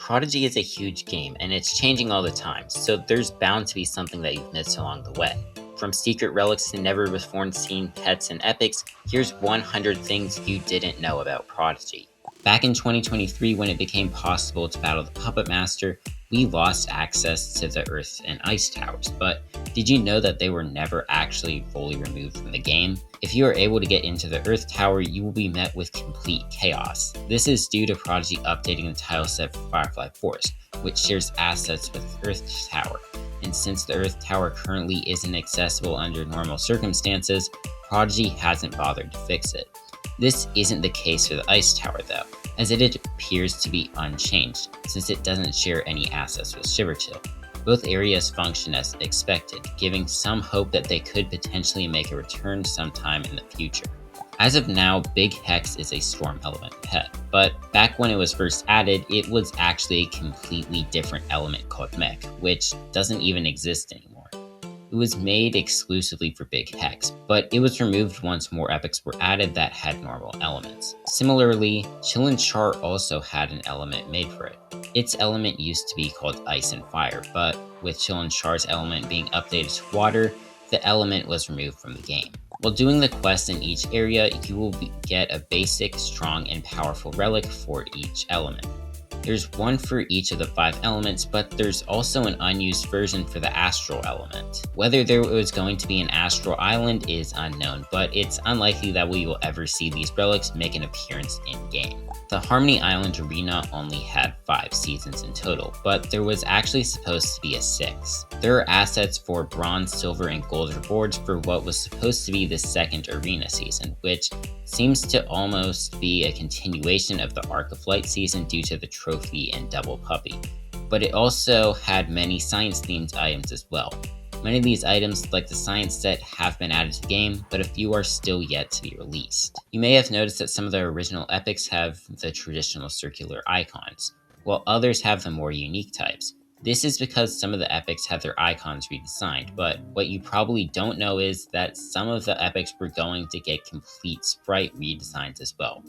Prodigy is a huge game, and it's changing all the time, so there's bound to be something that you've missed along the way. From secret relics to never-before seen pets and epics, here's 100 things you didn't know about Prodigy. Back in 2023, when it became possible to battle the Puppet Master, we lost access to the Earth and Ice Towers, but did you know that they were never actually fully removed from the game? If you are able to get into the Earth Tower, you will be met with complete chaos. This is due to Prodigy updating the tileset for Firefly Forest, which shares assets with Earth Tower. And since the Earth Tower currently isn't accessible under normal circumstances, Prodigy hasn't bothered to fix it. This isn't the case for the Ice Tower though, as it appears to be unchanged, since it doesn't share any assets with Shiverchill. Both areas function as expected, giving some hope that they could potentially make a return sometime in the future. As of now, Big Hex is a Storm Element pet, but back when it was first added, it was actually a completely different element called Mech, which doesn't even exist anymore. It was made exclusively for Big Hex, but it was removed once more epics were added that had normal elements. Similarly, Chillin' Char also had an element made for it. Its element used to be called Ice and Fire, but with Chillin' Char's element being updated to Water, the element was removed from the game. While doing the quest in each area, you will get a basic, strong, and powerful relic for each element. There's one for each of the 5 elements, but there's also an unused version for the Astral element. Whether there was going to be an Astral Island is unknown, but it's unlikely that we will ever see these relics make an appearance in-game. The Harmony Island arena only had 5 seasons in total, but there was actually supposed to be a 6th. There are assets for Bronze, Silver, and Gold rewards for what was supposed to be the 2nd arena season, which seems to almost be a continuation of the Arc of Light season due to the trophy and double puppy. But it also had many science-themed items as well. Many of these items, like the science set, have been added to the game, but a few are still yet to be released. You may have noticed that some of the original epics have the traditional circular icons, while others have the more unique types. This is because some of the epics have their icons redesigned, but what you probably don't know is that some of the epics were going to get complete sprite redesigns as well.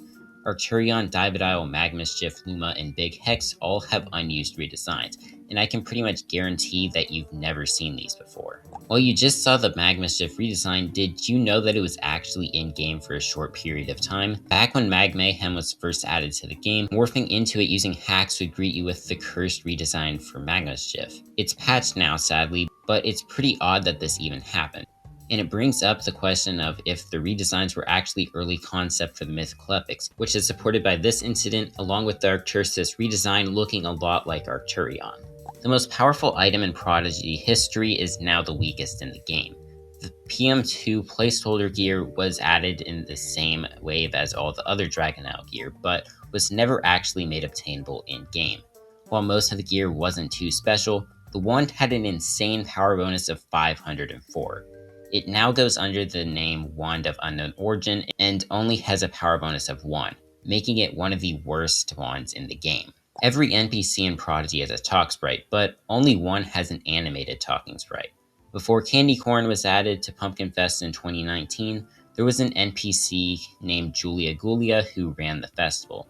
Arcturion, Daviday, Magmischief, Luma, and Big Hex all have unused redesigns, and I can pretty much guarantee that you've never seen these before. While you just saw the Magmischief redesign, did you know that it was actually in-game for a short period of time? Back when Mag Mayhem was first added to the game, morphing into it using hacks would greet you with the cursed redesign for Magmischief. It's patched now, sadly, but it's pretty odd that this even happened. And it brings up the question of if the redesigns were actually early concept for the mythical epics, which is supported by this incident along with the Arcturus redesign looking a lot like Arcturion. The most powerful item in Prodigy history is now the weakest in the game. The PM2 placeholder gear was added in the same wave as all the other Dragonite gear, but was never actually made obtainable in-game. While most of the gear wasn't too special, the wand had an insane power bonus of 504. It now goes under the name Wand of Unknown Origin and only has a power bonus of 1, making it one of the worst wands in the game. Every NPC in Prodigy has a talk sprite, but only one has an animated talking sprite. Before Candy Corn was added to Pumpkin Fest in 2019, there was an NPC named Julia Gulia who ran the festival.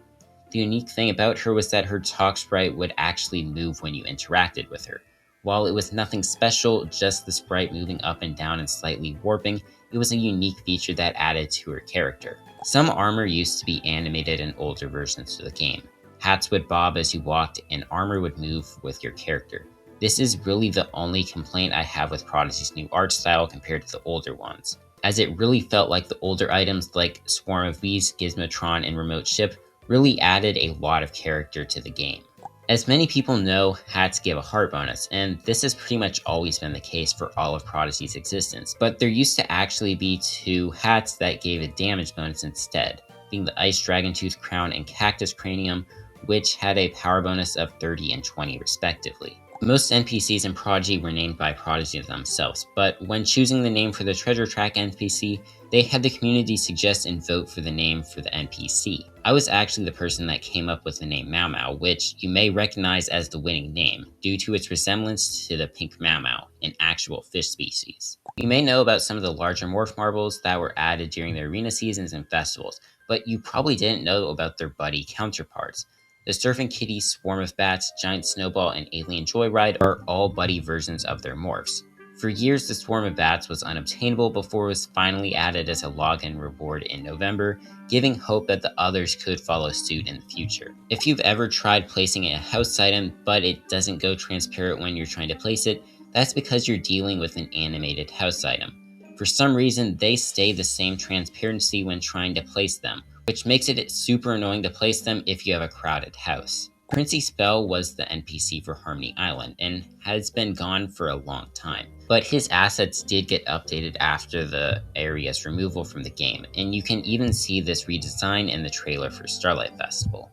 The unique thing about her was that her talk sprite would actually move when you interacted with her. While it was nothing special, just the sprite moving up and down and slightly warping, it was a unique feature that added to her character. Some armor used to be animated in older versions of the game. Hats would bob as you walked, and armor would move with your character. This is really the only complaint I have with Prodigy's new art style compared to the older ones, as it really felt like the older items like Swarm of Bees, Gizmotron, and Remote Ship really added a lot of character to the game. As many people know, hats give a heart bonus, and this has pretty much always been the case for all of Prodigy's existence, but there used to actually be 2 hats that gave a damage bonus instead, being the Ice Dragon Tooth Crown and Cactus Cranium, which had a power bonus of 30 and 20 respectively. Most NPCs in Prodigy were named by Prodigy themselves, but when choosing the name for the Treasure Track NPC, they had the community suggest and vote for the name for the NPC. I was actually the person that came up with the name Mau Mau, which you may recognize as the winning name, due to its resemblance to the pink Mau Mau, an actual fish species. You may know about some of the larger morph marbles that were added during the arena seasons and festivals, but you probably didn't know about their buddy counterparts. The Surfing Kitty, Swarm of Bats, Giant Snowball, and Alien Joyride are all buddy versions of their morphs. For years, the Swarm of Bats was unobtainable before it was finally added as a login reward in November, giving hope that the others could follow suit in the future. If you've ever tried placing a house item, but it doesn't go transparent when you're trying to place it, that's because you're dealing with an animated house item. For some reason, they stay the same transparency when trying to place them, which makes it super annoying to place them if you have a crowded house. Princey Spell was the NPC for Harmony Island and has been gone for a long time, but his assets did get updated after the area's removal from the game, and you can even see this redesign in the trailer for Starlight Festival.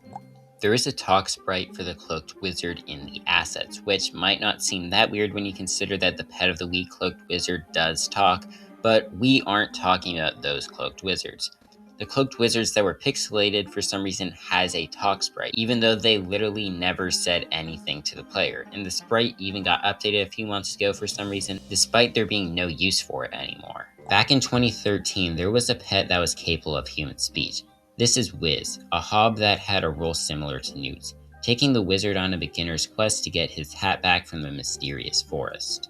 There is a talk sprite for the Cloaked Wizard in the assets, which might not seem that weird when you consider that the Pet of the Week Cloaked Wizard does talk, but we aren't talking about those Cloaked Wizards. The Cloaked Wizards that were pixelated for some reason has a talk sprite, even though they literally never said anything to the player, and the sprite even got updated a few months ago for some reason, despite there being no use for it anymore. Back in 2013, there was a pet that was capable of human speech. This is Wiz, a hob that had a role similar to Newt's, taking the wizard on a beginner's quest to get his hat back from the mysterious forest.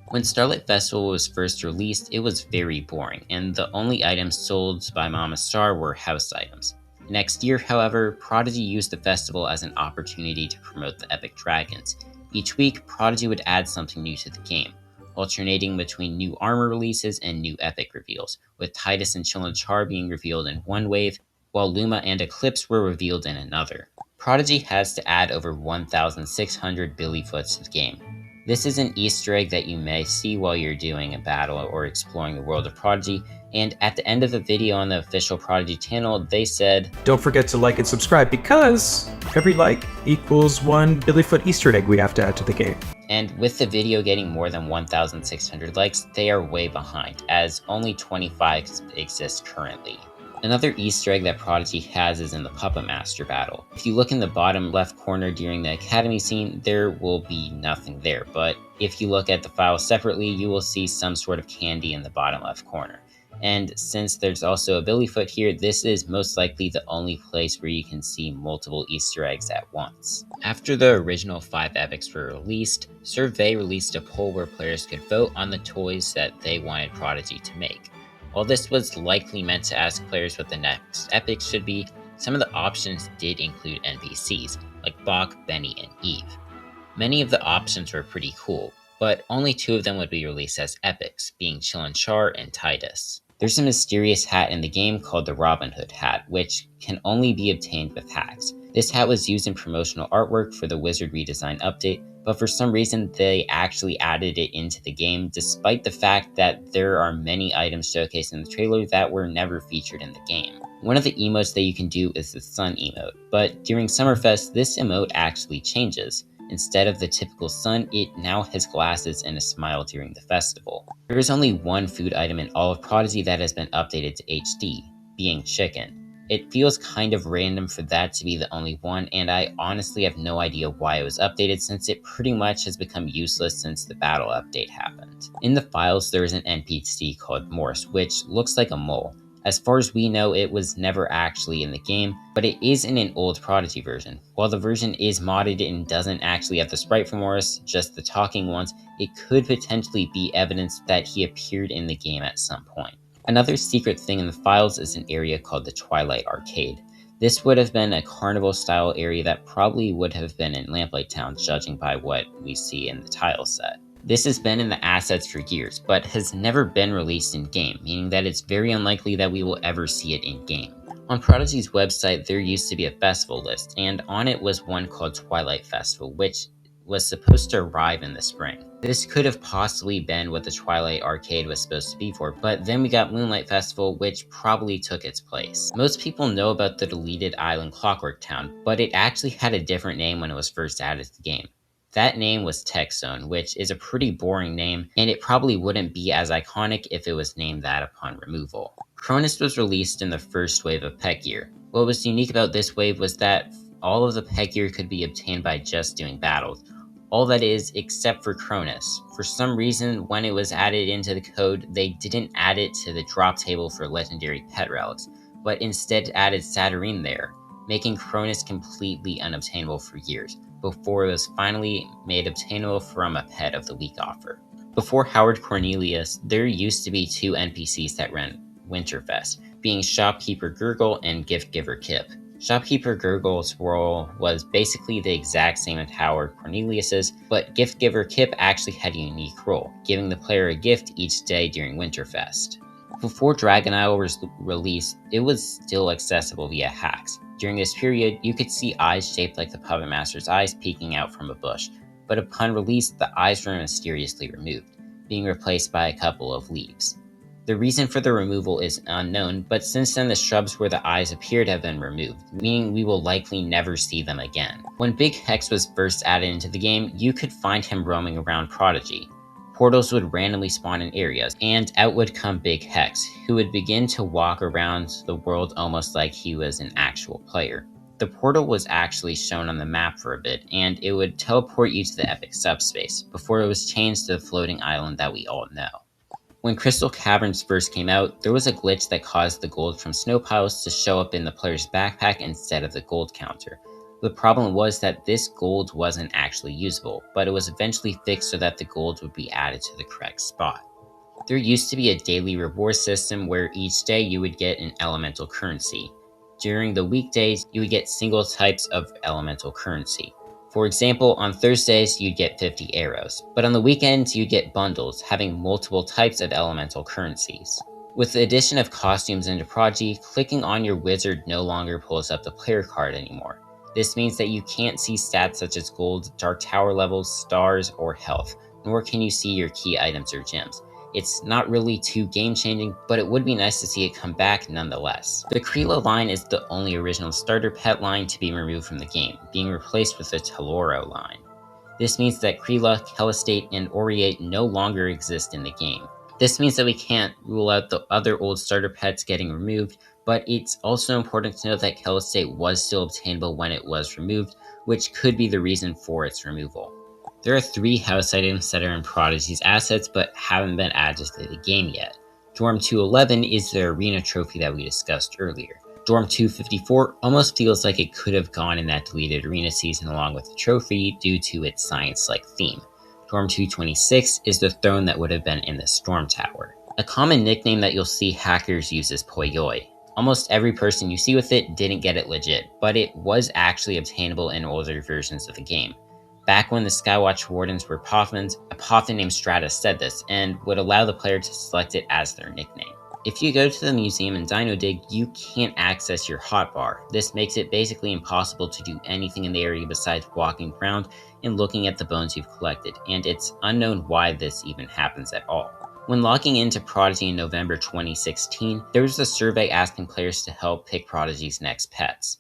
When Starlight Festival was first released, it was very boring, and the only items sold by Mama Star were house items. Next year, however, Prodigy used the festival as an opportunity to promote the Epic Dragons. Each week, Prodigy would add something new to the game, alternating between new armor releases and new epic reveals, with Titus and Chillin' Char being revealed in one wave, while Luma and Eclipse were revealed in another. Prodigy has to add over 1,600 Billyfoots to the game. This is an Easter egg that you may see while you're doing a battle or exploring the world of Prodigy, and at the end of the video on the official Prodigy channel, they said, "Don't forget to like and subscribe because every like equals one Billyfoot Easter egg we have to add to the game." And with the video getting more than 1,600 likes, they are way behind, as only 25 exist currently. Another Easter egg that Prodigy has is in the Puppet Master battle. If you look in the bottom left corner during the Academy scene, there will be nothing there, but if you look at the files separately, you will see some sort of candy in the bottom left corner. And since there's also a Billyfoot here, this is most likely the only place where you can see multiple Easter eggs at once. After the original 5 epics were released, Survey released a poll where players could vote on the toys that they wanted Prodigy to make. While this was likely meant to ask players what the next epic should be, some of the options did include NPCs, like Bach, Benny, and Eve. Many of the options were pretty cool, but only 2 of them would be released as epics, being Chillin' Char and Titus. There's a mysterious hat in the game called the Robin Hood hat, which can only be obtained with hacks. This hat was used in promotional artwork for the Wizard redesign update, but for some reason they actually added it into the game, despite the fact that there are many items showcased in the trailer that were never featured in the game. One of the emotes that you can do is the sun emote, but during Summerfest, this emote actually changes. Instead of the typical sun, it now has glasses and a smile during the festival. There is only one food item in all of Prodigy that has been updated to HD, being chicken. It feels kind of random for that to be the only one, and I honestly have no idea why it was updated since it pretty much has become useless since the battle update happened. In the files, there is an NPC called Morse, which looks like a mole. As far as we know, it was never actually in the game, but it is in an old Prodigy version. While the version is modded and doesn't actually have the sprite for Morris, just the talking ones, it could potentially be evidence that he appeared in the game at some point. Another secret thing in the files is an area called the Twilight Arcade. This would have been a carnival-style area that probably would have been in Lamplight Town, judging by what we see in the tile set. This has been in the assets for years, but has never been released in-game, meaning that it's very unlikely that we will ever see it in-game. On Prodigy's website, there used to be a festival list, and on it was one called Twilight Festival, which was supposed to arrive in the spring. This could have possibly been what the Twilight Arcade was supposed to be for, but then we got Moonlight Festival, which probably took its place. Most people know about the deleted island Clockwork Town, but it actually had a different name when it was first added to the game. That name was Tech Zone, which is a pretty boring name, and it probably wouldn't be as iconic if it was named that upon removal. Cronus was released in the first wave of pet gear. What was unique about this wave was that all of the pet gear could be obtained by just doing battles. All that is, except for Cronus. For some reason, when it was added into the code, they didn't add it to the drop table for legendary pet relics, but instead added Saturnine there. making Cronus completely unobtainable for years, before it was finally made obtainable from a Pet of the Week offer. Before Howard Cornelius, there used to be 2 NPCs that ran Winterfest, being Shopkeeper Gurgle and Gift Giver Kip. Shopkeeper Gurgle's role was basically the exact same as Howard Cornelius's, but Gift Giver Kip actually had a unique role, giving the player a gift each day during Winterfest. Before Dragon Isle was released, it was still accessible via hacks. During this period, you could see eyes shaped like the Puppet Master's eyes peeking out from a bush, but upon release, the eyes were mysteriously removed, being replaced by a couple of leaves. The reason for the removal is unknown, but since then the shrubs where the eyes appeared have been removed, meaning we will likely never see them again. When Big Hex was first added into the game, you could find him roaming around Prodigy. Portals would randomly spawn in areas, and out would come Big Hex, who would begin to walk around the world almost like he was an actual player. The portal was actually shown on the map for a bit, and it would teleport you to the epic subspace, before it was changed to the floating island that we all know. When Crystal Caverns first came out, there was a glitch that caused the gold from snow piles to show up in the player's backpack instead of the gold counter. The problem was that this gold wasn't actually usable, but it was eventually fixed so that the gold would be added to the correct spot. There used to be a daily reward system where each day you would get an elemental currency. During the weekdays, you would get single types of elemental currency. For example, on Thursdays, you'd get 50 arrows, but on the weekends, you'd get bundles having multiple types of elemental currencies. With the addition of costumes into Prodigy, clicking on your wizard no longer pulls up the player card anymore. This means that you can't see stats such as gold, dark tower levels, stars, or health, nor can you see your key items or gems. It's not really too game-changing, but it would be nice to see it come back nonetheless. The Krila line is the only original starter pet line to be removed from the game, being replaced with the Teloro line. This means that Krila, Kelestate, and Oriate no longer exist in the game. This means that we can't rule out the other old starter pets getting removed, but it's also important to note that Kelestate was still obtainable when it was removed, which could be the reason for its removal. There are 3 house items that are in Prodigy's assets but haven't been added to the game yet. Dorm 211 is the arena trophy that we discussed earlier. Dorm 254 almost feels like it could have gone in that deleted arena season along with the trophy due to its science-like theme. Dorm 226 is the throne that would have been in the Storm Tower. A common nickname that you'll see hackers use is Poyoi. Almost every person you see with it didn't get it legit, but it was actually obtainable in older versions of the game. Back when the Skywatch Wardens were Pothmans, a Pothan named Stratus said this, and would allow the player to select it as their nickname. If you go to the museum in Dino Dig, you can't access your hotbar. This makes it basically impossible to do anything in the area besides walking around and looking at the bones you've collected, and it's unknown why this even happens at all. When logging into Prodigy in November 2016, there was a survey asking players to help pick Prodigy's next pets.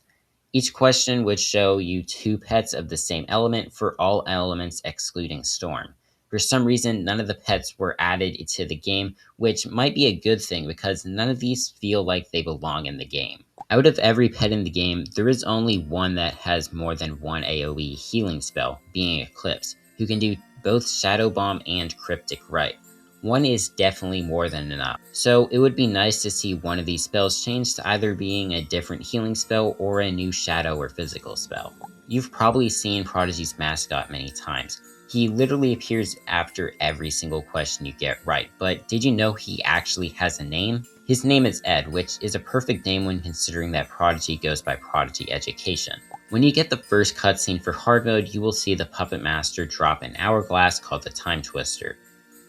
Each question would show you 2 pets of the same element for all elements excluding Storm. For some reason, none of the pets were added to the game, which might be a good thing because none of these feel like they belong in the game. Out of every pet in the game, there is only one that has more than one AoE healing spell, being Eclipse, who can do both Shadow Bomb and Cryptic Rite. One is definitely more than enough, so it would be nice to see one of these spells changed to either being a different healing spell or a new shadow or physical spell. You've probably seen Prodigy's mascot many times. He literally appears after every single question you get right, but did you know he actually has a name? His name is Ed, which is a perfect name when considering that Prodigy goes by Prodigy Education. When you get the first cutscene for hard mode, you will see the Puppet Master drop an hourglass called the Time Twister.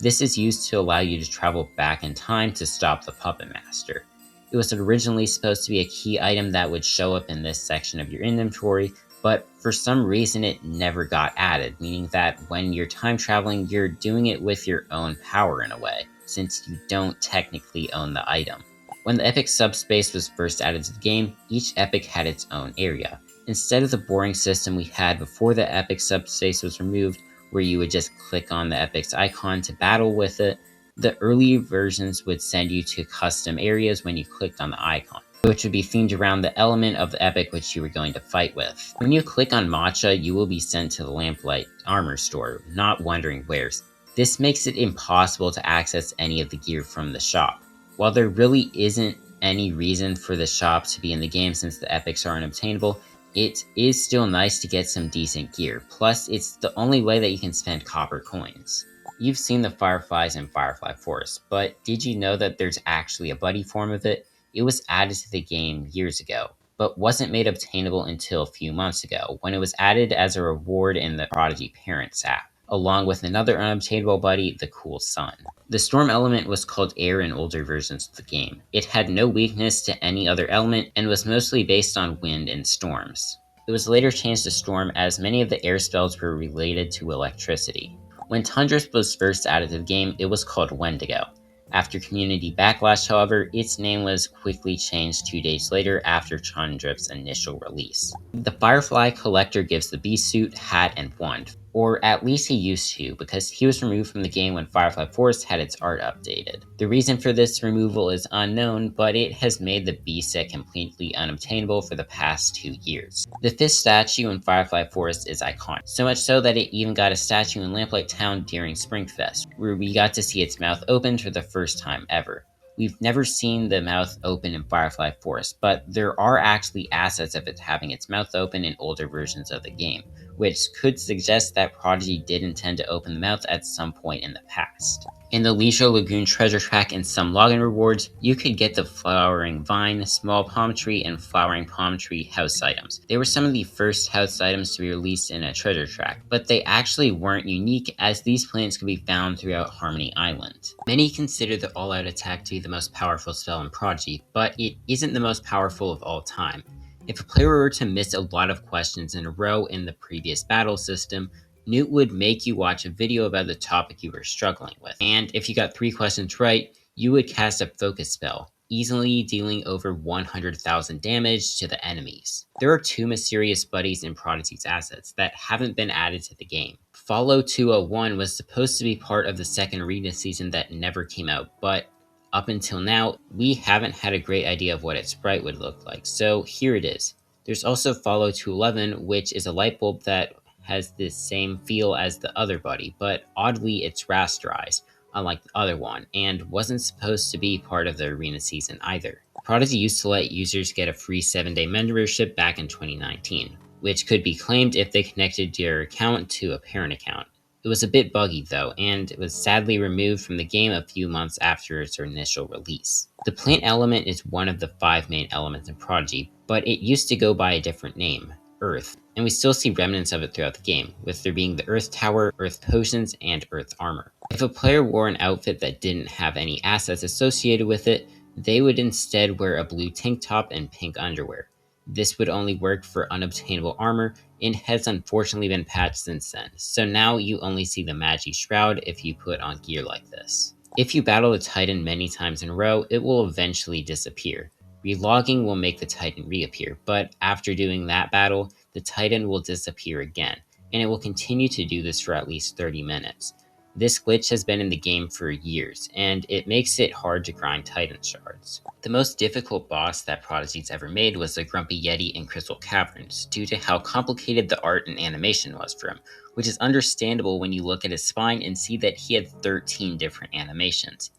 This is used to allow you to travel back in time to stop the Puppet Master. It was originally supposed to be a key item that would show up in this section of your inventory, but for some reason it never got added, meaning that when you're time traveling, you're doing it with your own power in a way, since you don't technically own the item. When the Epic Subspace was first added to the game, each Epic had its own area. Instead of the boring system we had before the Epic Subspace was removed, where you would just click on the Epic's icon to battle with it, the early versions would send you to custom areas when you clicked on the icon, which would be themed around the element of the Epic which you were going to fight with. When you click on Matcha, you will be sent to the Lamplight armor store, not wondering where. This makes it impossible to access any of the gear from the shop. While there really isn't any reason for the shop to be in the game since the epics are unobtainable, it is still nice to get some decent gear. Plus, it's the only way that you can spend copper coins. You've seen the Fireflies in Firefly Forest, but did you know that there's actually a buddy form of it? It was added to the game years ago, but wasn't made obtainable until a few months ago, when it was added as a reward in the Prodigy Parents app, along with another unobtainable buddy, the Cool Sun. The storm element was called air in older versions of the game. It had no weakness to any other element and was mostly based on wind and storms. It was later changed to storm as many of the air spells were related to electricity. When Tundra was first added to the game, it was called Wendigo. After community backlash, however, its name was quickly changed 2 days later after Tundra's initial release. The Firefly Collector gives the beast suit, hat, and wand, or at least he used to, because he was removed from the game when Firefly Forest had its art updated. The reason for this removal is unknown, but it has made the beast set completely unobtainable for the past 2 years. The 5th statue in Firefly Forest is iconic, so much so that it even got a statue in Lamplight Town during Springfest, where we got to see its mouth open for the first time ever. We've never seen the mouth open in Firefly Forest, but there are actually assets of it having its mouth open in older versions of the game, which could suggest that Prodigy did intend to open the mouth at some point in the past. In the Leisure Lagoon treasure track and some login rewards, you could get the Flowering Vine, Small Palm Tree, and Flowering Palm Tree house items. They were some of the first house items to be released in a treasure track, but they actually weren't unique as these plants could be found throughout Harmony Island. Many consider the All-Out Attack to be the most powerful spell in Prodigy, but it isn't the most powerful of all time. If a player were to miss a lot of questions in a row in the previous battle system, Newt would make you watch a video about the topic you were struggling with, and if you got 3 questions right, you would cast a focus spell, easily dealing over 100,000 damage to the enemies. There are 2 mysterious buddies in Prodigy's assets that haven't been added to the game. Follow 201 was supposed to be part of the second arena season that never came out, but up until now, we haven't had a great idea of what its sprite would look like, so here it is. There's also Follow 211, which is a light bulb that has the same feel as the other buddy, but oddly it's rasterized, unlike the other one, and wasn't supposed to be part of the arena season either. Prodigy used to let users get a free 7-day membership back in 2019, which could be claimed if they connected your account to a parent account. It was a bit buggy though, and it was sadly removed from the game a few months after its initial release. The plant element is one of the 5 main elements in Prodigy, but it used to go by a different name, Earth, and we still see remnants of it throughout the game, with there being the Earth Tower, Earth Potions, and Earth Armor. If a player wore an outfit that didn't have any assets associated with it, they would instead wear a blue tank top and pink underwear. This would only work for unobtainable armor, and has unfortunately been patched since then, so now you only see the Magi Shroud if you put on gear like this. If you battle the Titan many times in a row, it will eventually disappear. Relogging will make the Titan reappear, but after doing that battle, the Titan will disappear again, and it will continue to do this for at least 30 minutes. This glitch has been in the game for years, and it makes it hard to grind Titan shards. The most difficult boss that Prodigy's ever made was the Grumpy Yeti in Crystal Caverns, due to how complicated the art and animation was for him, which is understandable when you look at his spine and see that he had 13 different animations.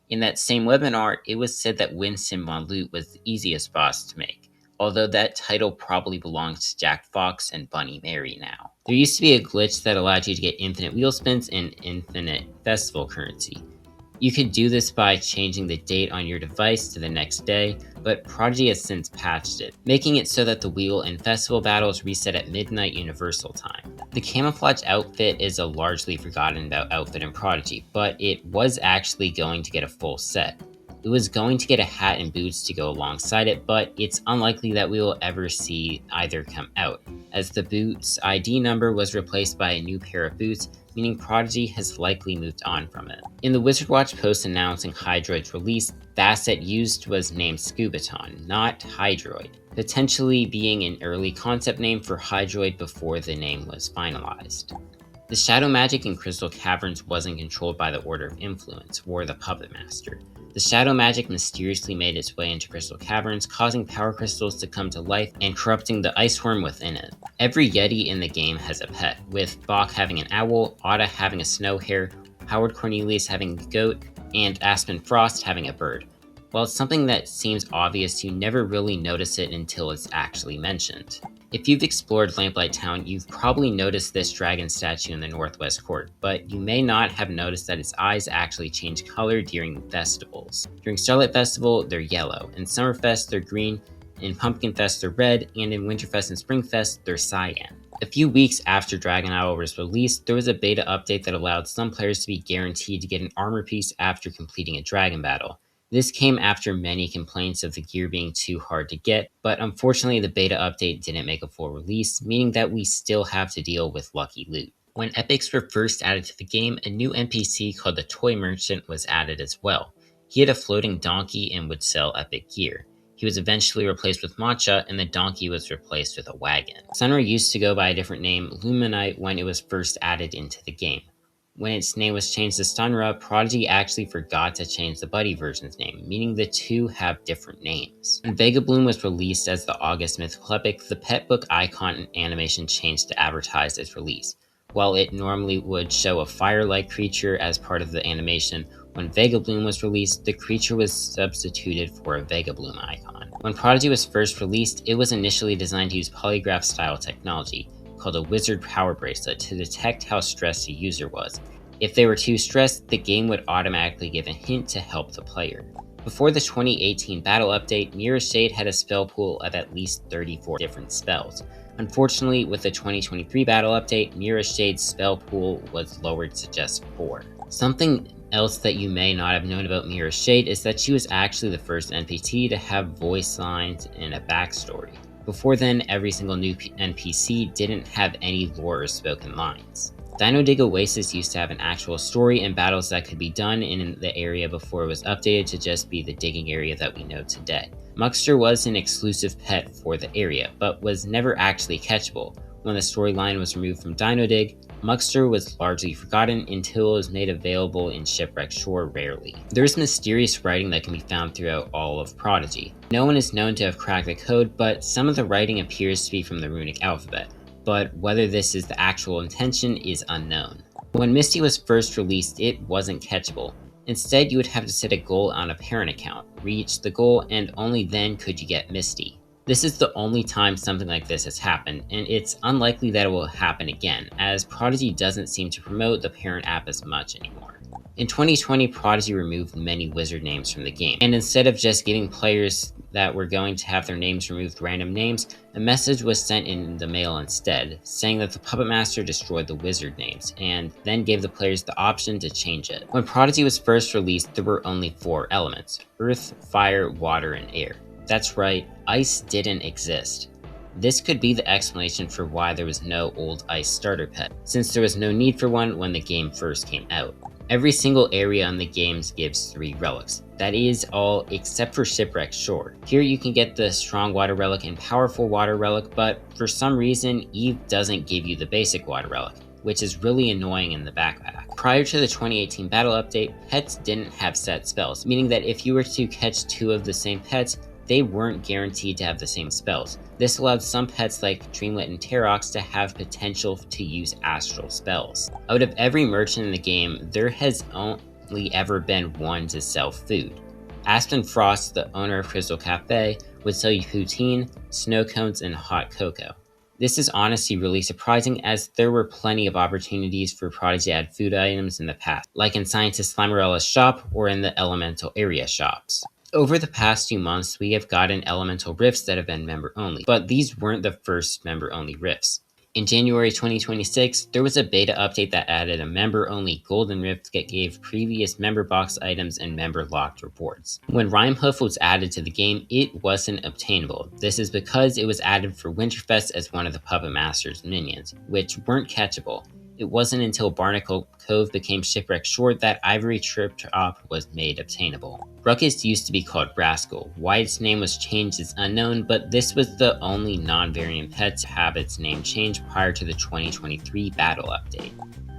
In that same webinar, it was said that Winston Von Loot was the easiest boss to make, although that title probably belongs to Jack Fox and Bunny Mary now. There used to be a glitch that allowed you to get infinite wheel spins and infinite festival currency. You could do this by changing the date on your device to the next day, but Prodigy has since patched it, making it so that the wheel and festival battles reset at midnight Universal Time. The camouflage outfit is a largely forgotten about outfit in Prodigy, but it was actually going to get a full set. It was going to get a hat and boots to go alongside it, but it's unlikely that we will ever see either come out, as the boots ID number was replaced by a new pair of boots, meaning Prodigy has likely moved on from it. In the Wizard Watch post announcing Hydroid's release, the asset used was named Scubaton, not Hydroid, potentially being an early concept name for Hydroid before the name was finalized. The shadow magic in Crystal Caverns wasn't controlled by the Order of Influence, or the Puppet Master. The shadow magic mysteriously made its way into Crystal Caverns, causing power crystals to come to life and corrupting the ice worm within it. Every Yeti in the game has a pet, with Bach having an owl, Otta having a snow hare, Howard Cornelius having a goat, and Aspen Frost having a bird. While it's something that seems obvious, you never really notice it until it's actually mentioned. If you've explored Lamplight Town, you've probably noticed this dragon statue in the northwest court, but you may not have noticed that its eyes actually change color during festivals. During Starlight Festival, they're yellow. In Summerfest, they're green. In Pumpkin Fest, they're red. And in Winterfest and Springfest, they're cyan. A few weeks after Dragon Isle was released, there was a beta update that allowed some players to be guaranteed to get an armor piece after completing a dragon battle. This came after many complaints of the gear being too hard to get, but unfortunately the beta update didn't make a full release, meaning that we still have to deal with lucky loot. When epics were first added to the game, a new NPC called the Toy Merchant was added as well. He had a floating donkey and would sell epic gear. He was eventually replaced with Matcha, and the donkey was replaced with a wagon. Sunra used to go by a different name, LEMMiNO, when it was first added into the game. When its name was changed to Sunra, Prodigy actually forgot to change the Buddy version's name, meaning the two have different names. When Vega Bloom was released as the August mythical epic, the pet book icon and animation changed to advertise its release. While it normally would show a fire-like creature as part of the animation, when Vega Bloom was released, the creature was substituted for a Vega Bloom icon. When Prodigy was first released, it was initially designed to use polygraph-style technology, called a Wizard Power Bracelet, to detect how stressed a user was. If they were too stressed, the game would automatically give a hint to help the player. Before the 2018 battle update, Mirror Shade had a spell pool of at least 34 different spells. Unfortunately, with the 2023 battle update, Mirror Shade's spell pool was lowered to just 4. Something else that you may not have known about Mirror Shade is that she was actually the first NPC to have voice lines and a backstory. Before then, every single new NPC didn't have any lore or spoken lines. Dino Dig Oasis used to have an actual story and battles that could be done in the area before it was updated to just be the digging area that we know today. Muckster was an exclusive pet for the area, but was never actually catchable. When the storyline was removed from Dino Dig, Muckster was largely forgotten until it was made available in Shipwreck Shore rarely. There is mysterious writing that can be found throughout all of Prodigy. No one is known to have cracked the code, but some of the writing appears to be from the runic alphabet, but whether this is the actual intention is unknown. When Misty was first released, it wasn't catchable. Instead, you would have to set a goal on a parent account, reach the goal, and only then could you get Misty. This is the only time something like this has happened, and it's unlikely that it will happen again, as Prodigy doesn't seem to promote the parent app as much anymore. In 2020, Prodigy removed many wizard names from the game, and instead of just giving players that were going to have their names removed random names, a message was sent in the mail instead, saying that the Puppet Master destroyed the wizard names, and then gave the players the option to change it. When Prodigy was first released, there were only 4 elements: Earth, Fire, Water, and Air. That's right, ice didn't exist. This could be the explanation for why there was no old ice starter pet, since there was no need for one when the game first came out. Every single area on the games gives 3 relics. That is all except for Shipwreck Shore. Here you can get the Strong Water Relic and Powerful Water Relic, but for some reason, Eve doesn't give you the basic Water Relic, which is really annoying in the backpack. Prior to the 2018 battle update, pets didn't have set spells, meaning that if you were to catch 2 of the same pets, they weren't guaranteed to have the same spells. This allowed some pets like Dreamlet and Terox to have potential to use astral spells. Out of every merchant in the game, there has only ever been one to sell food. Aspen Frost, the owner of Crystal Cafe, would sell you poutine, snow cones, and hot cocoa. This is honestly really surprising, as there were plenty of opportunities for Prodigy to add food items in the past, like in Scientist Slimerella's shop or in the Elemental area shops. Over the past few months, we have gotten elemental rifts that have been member-only, but these weren't the first member-only rifts. In January 2026, there was a beta update that added a member-only golden rift that gave previous member box items and member-locked rewards. When Rhymehoof was added to the game, it wasn't obtainable. This is because it was added for Winterfest as one of the Puppet Master's minions, which weren't catchable. It wasn't until Barnacle Cove became Shipwreck Shore that Ivory Trip Top was made obtainable. Ruckus used to be called Rascal. Why its name was changed is unknown, but this was the only non-variant pet to have its name changed prior to the 2023 battle update.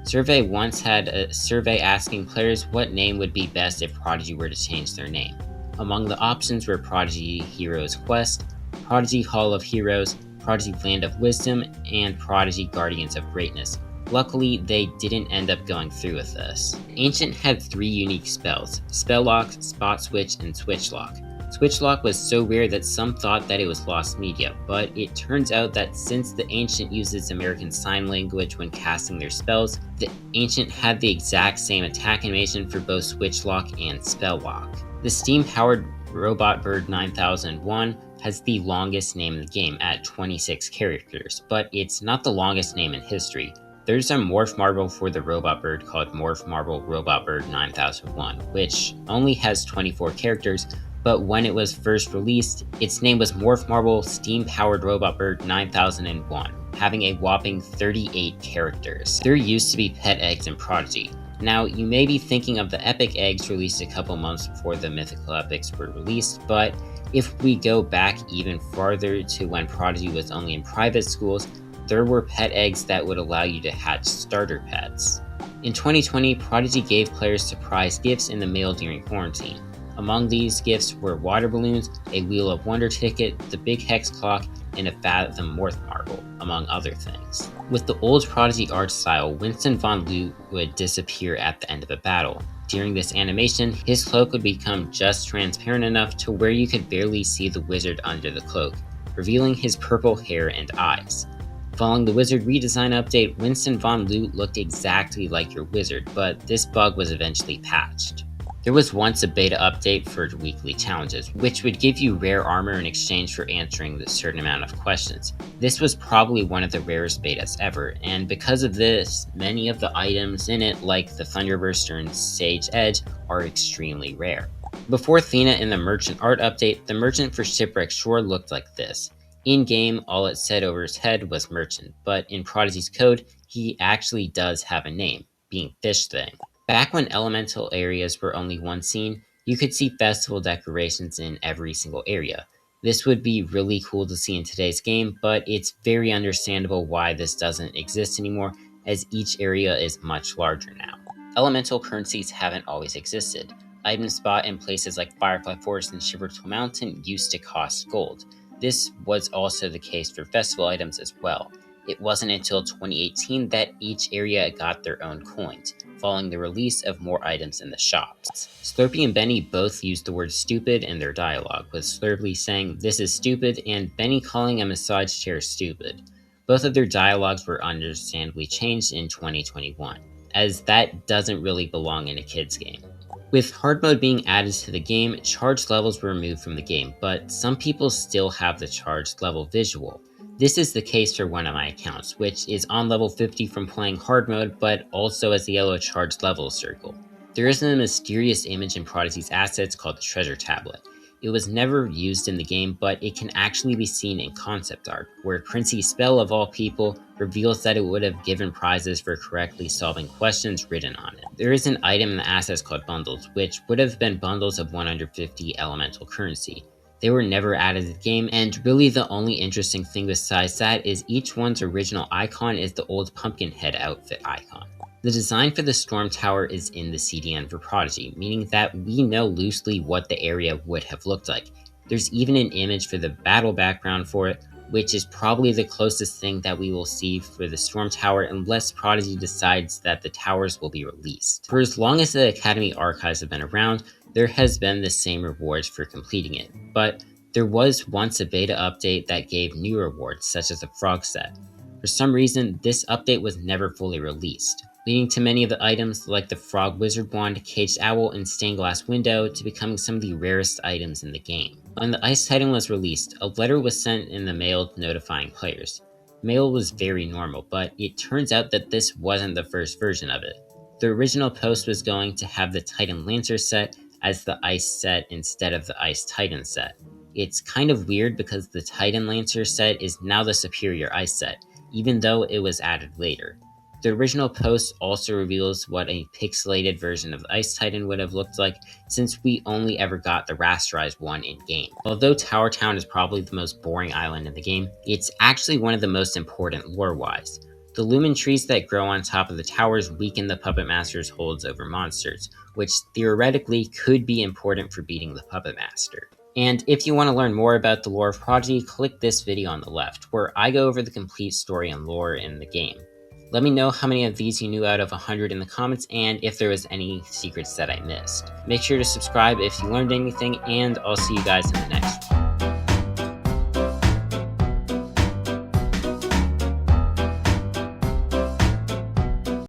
Survey once had a survey asking players what name would be best if Prodigy were to change their name. Among the options were Prodigy Heroes Quest, Prodigy Hall of Heroes, Prodigy Land of Wisdom, and Prodigy Guardians of Greatness. Luckily, they didn't end up going through with this. Ancient had 3 unique spells: Spell Lock, Spot Switch, and Switch Lock. Switch Lock was so rare that some thought that it was lost media, but it turns out that since the Ancient uses American Sign Language when casting their spells, the Ancient had the exact same attack animation for both Switch Lock and Spell Lock. The Steam-powered Robot Bird 9001 has the longest name in the game at 26 characters, but it's not the longest name in history. There's a morph marble for the robot bird called Morph Marble Robot Bird 9001, which only has 24 characters, but when it was first released, its name was Morph Marble Steam-Powered Robot Bird 9001, having a whopping 38 characters. There used to be pet eggs in Prodigy. Now, you may be thinking of the epic eggs released a couple months before the mythical epics were released, but if we go back even farther to when Prodigy was only in private schools, there were pet eggs that would allow you to hatch starter pets. In 2020, Prodigy gave players surprise gifts in the mail during quarantine. Among these gifts were water balloons, a Wheel of Wonder ticket, the Big Hex clock, and a Fathom Morph Marble, among other things. With the old Prodigy art style, Winston Von Loot would disappear at the end of a battle. During this animation, his cloak would become just transparent enough to where you could barely see the wizard under the cloak, revealing his purple hair and eyes. Following the wizard redesign update, Winston Von Loot looked exactly like your wizard, but this bug was eventually patched. There was once a beta update for weekly challenges, which would give you rare armor in exchange for answering a certain amount of questions. This was probably one of the rarest betas ever, and because of this, many of the items in it, like the Thunderburster and Sage Edge, are extremely rare. Before Thena in the Merchant Art update, the Merchant for Shipwreck Shore looked like this. In-game, all it said over his head was Merchant, but in Prodigy's code, he actually does have a name, being Fish Thing. Back when elemental areas were only one scene, you could see festival decorations in every single area. This would be really cool to see in today's game, but it's very understandable why this doesn't exist anymore, as each area is much larger now. Elemental currencies haven't always existed. Items bought in places like Firefly Forest and Shivertal Mountain used to cost gold. This was also the case for festival items as well. It wasn't until 2018 that each area got their own coins, following the release of more items in the shops. Slurpee and Benny both used the word stupid in their dialogue, with Slurpee saying, "This is stupid," and Benny calling a massage chair stupid. Both of their dialogues were understandably changed in 2021, as that doesn't really belong in a kid's game. With hard mode being added to the game, charged levels were removed from the game, but some people still have the charged level visual. This is the case for one of my accounts, which is on level 50 from playing hard mode, but also has the yellow charged level circle. There is a mysterious image in Prodigy's assets called the Treasure Tablet. It was never used in the game, but it can actually be seen in concept art, where Princey Spell, of all people, reveals that it would have given prizes for correctly solving questions written on it. There is an item in the assets called Bundles, which would have been bundles of 150 elemental currency. They were never added to the game, and really the only interesting thing besides that is each one's original icon is the old Pumpkinhead outfit icon. The design for the Storm Tower is in the CDN for Prodigy, meaning that we know loosely what the area would have looked like. There's even an image for the battle background for it, which is probably the closest thing that we will see for the Storm Tower unless Prodigy decides that the towers will be released. For as long as the Academy archives have been around, there has been the same rewards for completing it, but there was once a beta update that gave new rewards, such as the frog set. For some reason, this update was never fully released, leading to many of the items like the Frog Wizard Wand, Caged Owl, and Stained Glass Window to becoming some of the rarest items in the game. When the Ice Titan was released, a letter was sent in the mail notifying players. Mail was very normal, but it turns out that this wasn't the first version of it. The original post was going to have the Titan Lancer set as the Ice set instead of the Ice Titan set. It's kind of weird because the Titan Lancer set is now the superior Ice set, even though it was added later. The original post also reveals what a pixelated version of the Ice Titan would have looked like, since we only ever got the rasterized one in-game. Although Tower Town is probably the most boring island in the game, it's actually one of the most important lore-wise. The lumen trees that grow on top of the towers weaken the Puppet Master's holds over monsters, which theoretically could be important for beating the Puppet Master. And if you want to learn more about the lore of Prodigy, click this video on the left, where I go over the complete story and lore in the game. Let me know how many of these you knew out of 100 in the comments, and if there was any secrets that I missed. Make sure to subscribe if you learned anything, and I'll see you guys in the next one.